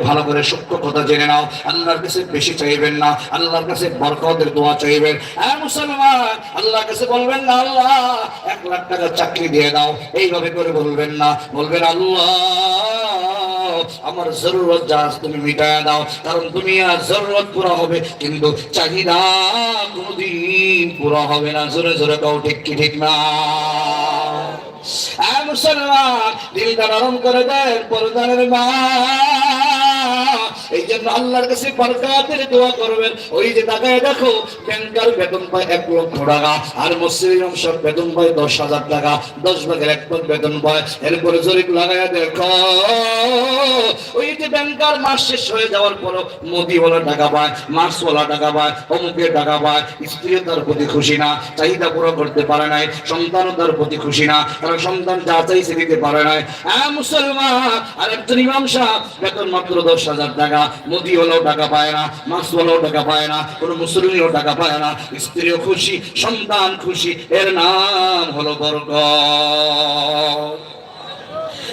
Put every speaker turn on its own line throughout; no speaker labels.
ভালো করে সত্য কথা জেনে নাও, আল্লাহর কাছে বেশি চাইবেন না, আল্লাহর কাছে বরকতের দোয়া চাইবেন। হ্যাঁ মুসলমান, আল্লাহর কাছে বলবেন না আল্লাহ 1 লাখ টাকা চাকরি দিয়ে দাও, এইভাবে করে বলবেন না। বলবেন আল্লাহ আমার জরুরত যা আছে তুমি মিটায়া দাও, কারণ দুনিয়া জরুরত পুরা হবে কিন্তু চাহিদা কোনোদিন পুরা হবে না। জোরে জোরে কাউ ঠিক কি ঠিক না? মুসলমান দিলটা নরম করে দেন পর্দানের মা। এই জন্য আল্লাহর কাছে বরকতের দোয়া করবেন। ওই যে তাকায় দেখো ব্যাংকার বেতন পায় 1 লক্ষ টাকা, আর মুসলিম সব বেতন পায় 10,000 টাকা, 10 ভাগের 1 ভাগ বেতন পায়। এরপরে জরিপ লাগায় দেখো ওই যে ব্যাংকার মাস শেষ হয়ে যাওয়ার পর মোদিওয়ালা টাকা পায়, মার্চওয়ালা টাকা পায়, অমুকের টাকা পায়। স্ত্রী তার প্রতি খুশি না, চাহিদা পুরো করতে পারে নাই। সন্তান তার প্রতি খুশি না, কারণ সন্তান যা চাইছে দিতে পারে নাই। হ্যাঁ মুসলমান, আর একজন ইমাম সাহেব বেতন মাত্র 10,000 টাকা, মোদিওয়ালাও টাকা পায় না, মার্চওয়ালাও টাকা পায় না, কোনো মুসলিমও টাকা পায় না। স্ত্রীও খুশি, সন্তান খুশি, এর নাম হলো বরকত।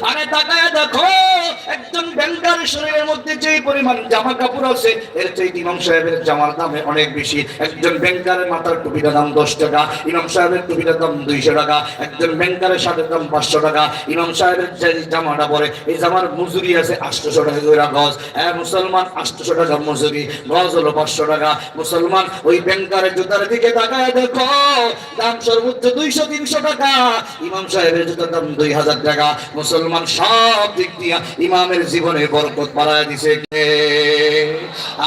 আরে তাকায় দেখো একজন ব্যাংকার শরীরের মধ্যে যে পরিমাণ জামা কাপড় আছে এর চাইতে ইমাম সাহেবের জামার দাম অনেক বেশি। একজন ব্যাংকারের মাথার টুপিটার দাম 10 টাকা, ইমাম সাহেবের টুপিটার দাম 200 টাকা। একজন ব্যাংকারের শার্টের দাম 500 টাকা, ইমাম সাহেবের যে জামাটা পরে এই জামার মজুরি আছে 800 টাকা করে গজ। হ্যাঁ মুসলমান, 800 টাকা মজুরি, গজ হলো 500 টাকা। মুসলমান ওই ব্যাংকারের জুতার দিকে তাকায় দেখো দাম সর্বোচ্চ 200-300 টাকা, ইমাম সাহেবের জুতার দাম 2000 টাকা। মুসলমান সব দিক দিয়া ইমামের জীবনে বরকত বাড়ায় দিছে কে?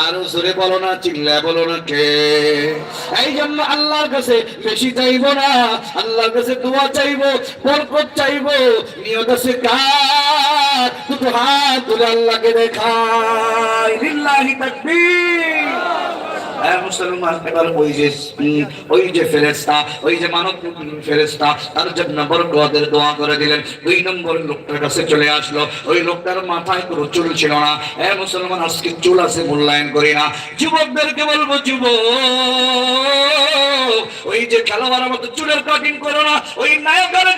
আরো জোরে বলো না, চিল্লায় বলো না কে? এই জন্য আল্লাহর কাছে বেশি চাইবো না, আল্লাহর কাছে দোয়া চাইবো, বরকত চাইবো। নিয়ত আছে কার? দুটো হাত তুলে আল্লাহকে দেখাই, লিল্লাহি তাকবীর। মুসলমান এবার ওই যে ফেরেশতা, ওই যে মানব ফেরেশতা তার জন্য বরকতের দোয়া করে দিলেন। 2 নম্বর লোকটার কাছে চলে আসলো, ওই লোকটার মাথায় কোনো চুল ছিল না। মুসলমান আজকে চুল আছে মূল্যায়ন করি না। যুবকদেরকে বলবো যুবক, ওই যে খেলোয়াড়ের মতো চুলের কাটিং করো না, ওই নায়কের